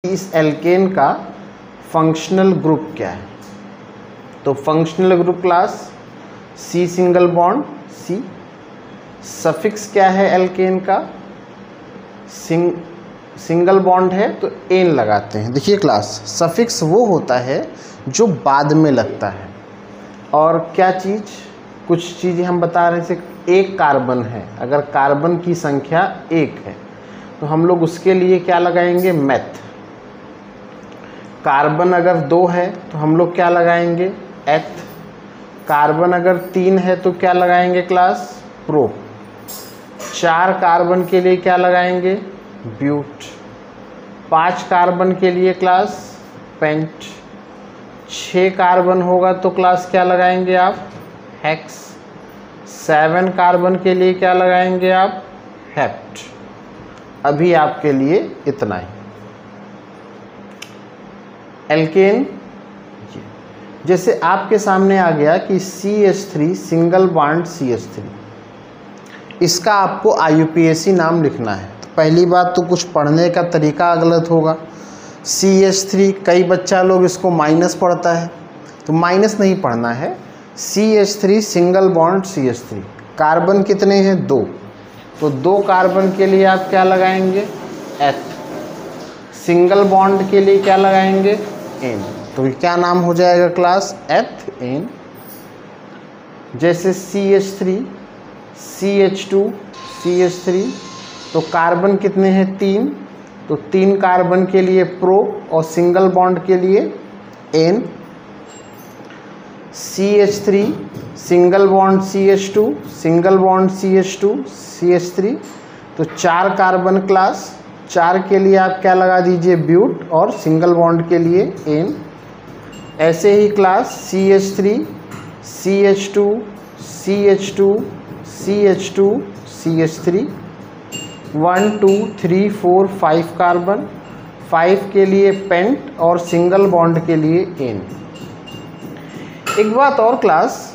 इस एल्केन का functional group क्या है। तो functional group class C single bond C. Suffix क्या है एल्केन का, सिंगल बॉन्ड है तो एन लगाते हैं। देखिए क्लास, सफिक्स वो होता है जो बाद में लगता है। और क्या चीज़, कुछ चीज़ें हम बता रहे थे, एक कार्बन है, अगर कार्बन की संख्या एक है तो हम लोग उसके लिए क्या लगाएंगे, मेथ। कार्बन अगर 2 है तो हम लोग क्या लगाएंगे, एथ। कार्बन अगर 3 है तो क्या लगाएंगे क्लास, प्रो। 4 कार्बन के लिए क्या लगाएंगे, ब्यूट। 5 कार्बन के लिए क्लास पेंट। 6 कार्बन होगा तो क्लास क्या लगाएंगे आप, हेक्स। 7 कार्बन के लिए क्या लगाएंगे आप, हेप्ट। अभी आपके लिए इतना ही। एल्केन जैसे आपके सामने आ गया कि CH3 सिंगल बॉन्ड CH3, इसका आपको IUPAC नाम लिखना है। तो पहली बात तो कुछ पढ़ने का तरीका गलत होगा। CH3 कई बच्चा लोग इसको माइनस पढ़ता है, तो माइनस नहीं पढ़ना है। CH3 single bond CH3, carbon कितने हैं, 2, तो 2 कार्बन के लिए आप क्या लगाएंगे, एथ। सिंगल बॉन्ड के लिए क्या लगाएंगे, एन। तो क्या नाम हो जाएगा क्लास, एथ एन। जैसे CH3 CH2 CH3, तो कार्बन कितने हैं, 3, तो 3 कार्बन के लिए प्रो और सिंगल बॉन्ड के लिए ane. CH3 single bond CH2 single bond CH2 CH3, तो 4 कार्बन क्लास, 4 के लिए आप क्या लगा दीजिए, ब्यूट, और सिंगल बॉन्ड के लिए एन। ऐसे ही class CH3 CH2 CH2 CH2 CH3, 1 2 3 4 5 carbon, 5 के लिए पेंट और सिंगल बॉन्ड के लिए एन। एक बात और क्लास,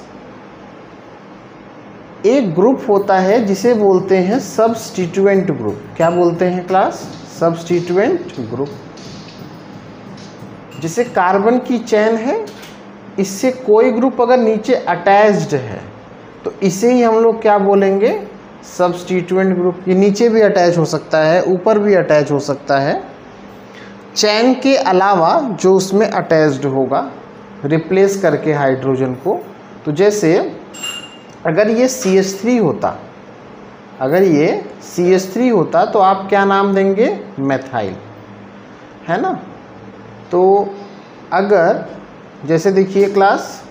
एक ग्रुप होता है जिसे बोलते हैं सब्स्टिट्यूएंट ग्रुप। क्या बोलते हैं क्लास, सब्स्टिट्यूएंट ग्रुप। जैसे कार्बन की चेन है, इससे कोई ग्रुप अगर नीचे अटैच्ड है तो इसे ही हम लोग क्या बोलेंगे, सब्स्टिट्यूएंट ग्रुप। ये नीचे भी अटैच हो सकता है, ऊपर भी अटैच हो सकता है, चेन के अलावा जो उसमें अटैच्ड होगा, रिप्लेस करके हाइड्रोजन को। तो जैसे अगर ये CH3 होता, अगर ये CH3 होता तो आप क्या नाम देंगे, मेथाइल, है ना। तो अगर जैसे देखिए क्लास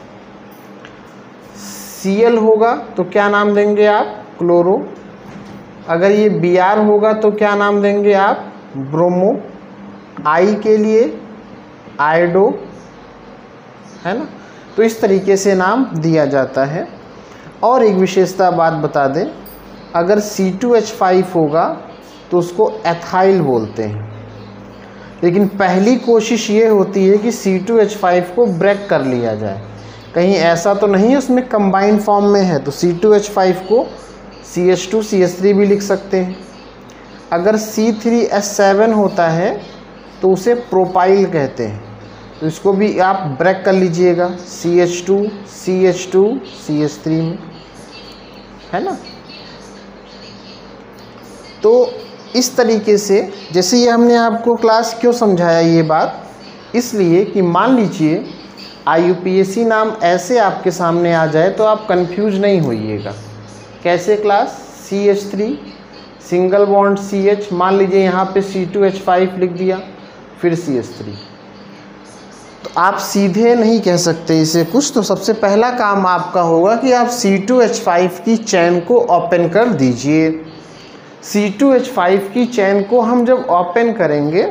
Cl होगा तो क्या नाम देंगे आप, क्लोरो। अगर ये Br होगा तो क्या नाम देंगे आप, ब्रोमो। I के लिए आयोडो, है ना। तो इस तरीके से नाम दिया जाता है। और एक विशेषता बात बता दें, अगर C2H5 होगा तो उसको एथाइल बोलते हैं। लेकिन पहली कोशिश ये होती है कि C2H5 को ब्रेक कर लिया जाए, कहीं ऐसा तो नहीं है उसमें कंबाइंड फॉर्म में है, तो C2H5 को CH2 CH3 भी लिख सकते हैं। अगर C3H7 होता है तो उसे प्रोपाइल कहते हैं, तो इसको भी आप ब्रेक कर लीजिएगा CH2 CH2 CH3 में, है ना। तो इस तरीके से, जैसे ये हमने आपको क्लास क्यों समझाया ये बात, इसलिए कि मान लीजिए IUPAC नाम ऐसे आपके सामने आ जाए तो आप कंफ्यूज नहीं होइएगा। कैसे class, CH3 single bond CH, मान लीजिए यहाँ पे C2H5 लिख दिया, फिर CH3, तो आप सीधे नहीं कह सकते इसे कुछ। तो सबसे पहला काम आपका होगा कि आप C2H5 की चेन को ओपन कर दीजिए। C2H5 की चेन को हम जब ओपन करेंगे,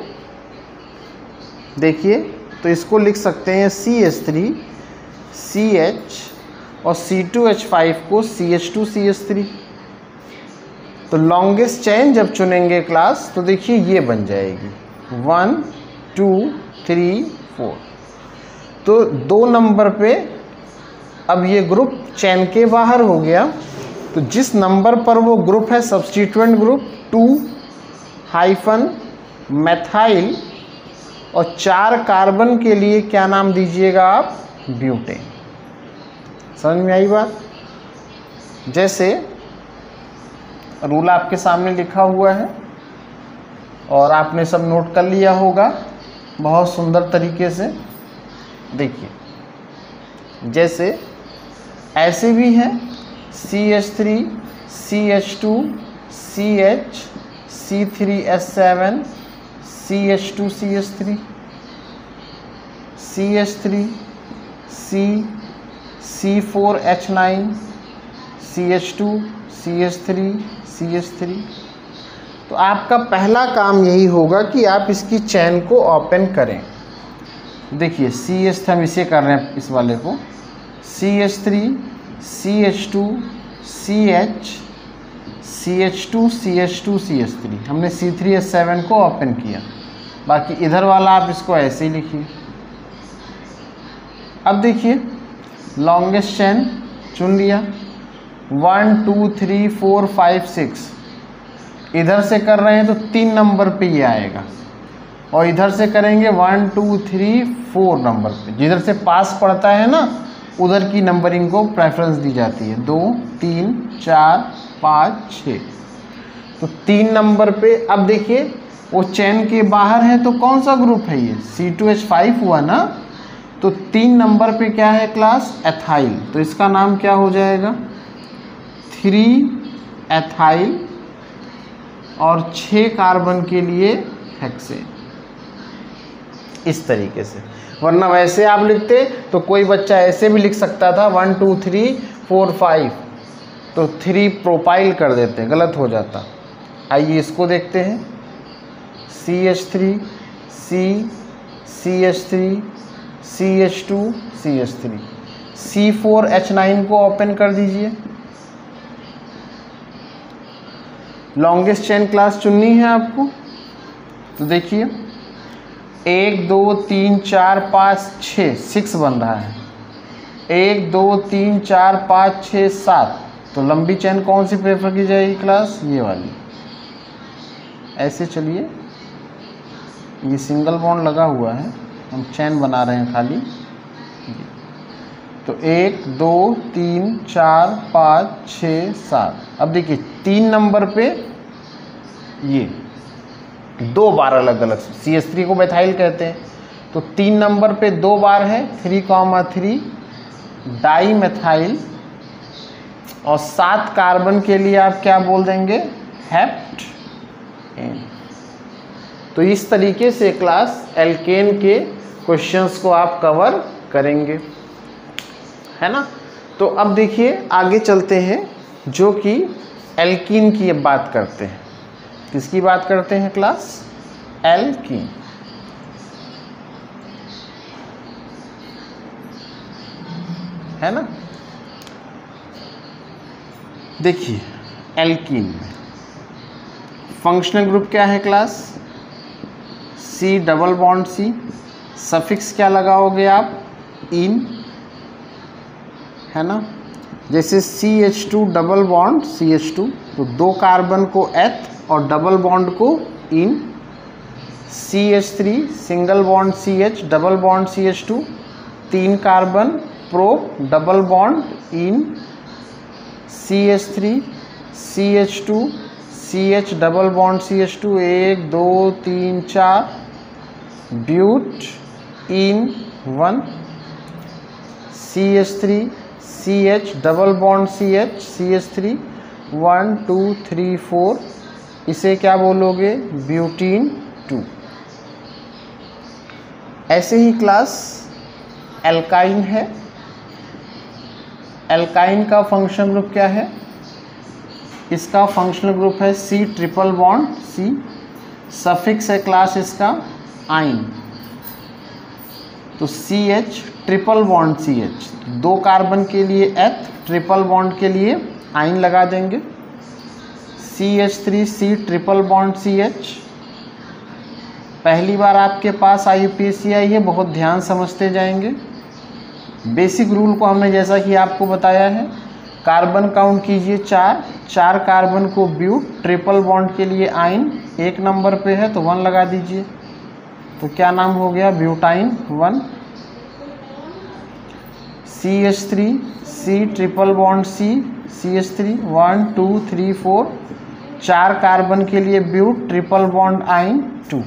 देखिए, तो इसको लिख सकते हैं CH3 CH और C2H5 को CH2 CH3। तो लॉन्गेस्ट चेन जब चुनेंगे क्लास, तो देखिए ये बन जाएगी 1 2 3 4। तो 2 नंबर पे अब ये ग्रुप चेन के बाहर हो गया, तो जिस नंबर पर वो ग्रुप है सब्स्टिट्यूएंट ग्रुप 2 हाइफन मेथाइल और 4 कार्बन के लिए क्या नाम दीजिएगा आप? ब्यूटेन। समझ में आई बात? जैसे रूल आपके सामने लिखा हुआ है और आपने सब नोट कर लिया होगा बहुत सुंदर तरीके से। देखिए जैसे ऐसे भी हैं CH3 CH2 CH C3H7 CH2 CH3 CH3 C C4H9 CH2 CH3 CH3। तो आपका पहला काम यही होगा कि आप इसकी चेन को ओपन करें। देखिए CH हम इसे कर रहे हैं, इस वाले को CH3 CH2 CH CH2 CH2 CH3 हमने C3H7 को ओपन किया। बाकी इधर वाला आप इसको ऐसे ही लिखिए। अब देखिए लॉन्गेस्ट चेन चुन लिया 1 2 3 4 5 6। इधर से कर रहे हैं तो 3 नंबर पे ये आएगा और इधर से करेंगे 1 2 3 4 नंबर पे। जिधर से पास पड़ता है ना उधर की नंबरिंग को प्रेफरेंस दी जाती है। 2 3 4 5 6। तो 3 नंबर पे अब देखिए वो चेन के बाहर है तो कौन सा ग्रुप है ये? C2H5 हुआ ना। तो 3 नंबर पे क्या है क्लास? एथाइल। तो इसका नाम क्या हो जाएगा? 3 एथाइल और 6 कार्बन के लिए हेक्सेन। इस तरीके से, वरना वैसे आप लिखते तो कोई बच्चा ऐसे भी लिख सकता था 1 2 3 4 5 तो 3 प्रोपाइल कर देते, गलत हो जाता। आइए इसको देखते हैं CH3 C CH3 CH2 CH3 C4H9 को ओपन कर दीजिए। लॉन्गेस्ट चेन क्लास चुननी है आपको। तो देखिए 1 2 3 4 5 6 बन रहा है। 1 2 3 4 5 6 7। तो लंबी चेन कौन सी प्रेफर की जाएगी क्लास? ये वाली। ऐसे चलिए, ये सिंगल बॉन्ड लगा हुआ है, हम चेन बना रहे हैं खाली। तो 1 2 3 4 5 6 7। अब देखिए 3 नंबर पे ये 2 बार अलग अलग, CH3 को मेथाइल कहते हैं। तो 3 नंबर पे 2 बार है 3,3 डाई मेथाइल और 7 कार्बन के लिए आप क्या बोल देंगे? हेप्टेन। तो इस तरीके से क्लास एल्केन के क्वेश्चंस को आप कवर करेंगे, है ना। तो अब देखिए आगे चलते हैं, जो कि एल्कीन की अब बात करते हैं। किसकी बात करते हैं क्लास? एल्कीन। है ना। देखिए एल्कीन में फंक्शनल ग्रुप क्या है class? C double bond C। Suffix क्या लगाओगे आप? इन, है ना। जैसे CH2 डबल बॉन्ड CH2, तो 2 कार्बन को एथ और डबल बॉन्ड को ene. CH3 single bond CH double bond CH2, 3 carbon prop double bond ene. CH3 CH2 CH double bond CH2, 1 2 3 4 but ene 1। CH3 CH double bond CH CH3, 1 2 3 4। इसे क्या बोलोगे? Butene 2। ऐसे ही class alkyne है। Alkyne का functional group क्या है? इसका functional group है C triple bond C। Suffix है क्लास इसका आइन। तो CH triple bond CH, 2 carbon के लिए एथ, ट्रिपल बॉन्ड के लिए आइन लगा देंगे। CH3 C triple bond CH, पहली बार आपके पास IUPAC आई है, बहुत ध्यान समझते जाएंगे। बेसिक रूल को हमने जैसा कि आपको बताया है, कार्बन काउंट कीजिए 4 कार्बन को ब्यूट, ट्रिपल बॉन्ड के लिए आइन 1 नंबर पे है तो 1 लगा दीजिए। तो क्या नाम हो गया, butyne 1। CH3 C triple bond C CH3 1 2 3 4, 4 carbon के लिए ब्यूट ट्रिपल बॉन्ड आइन 2।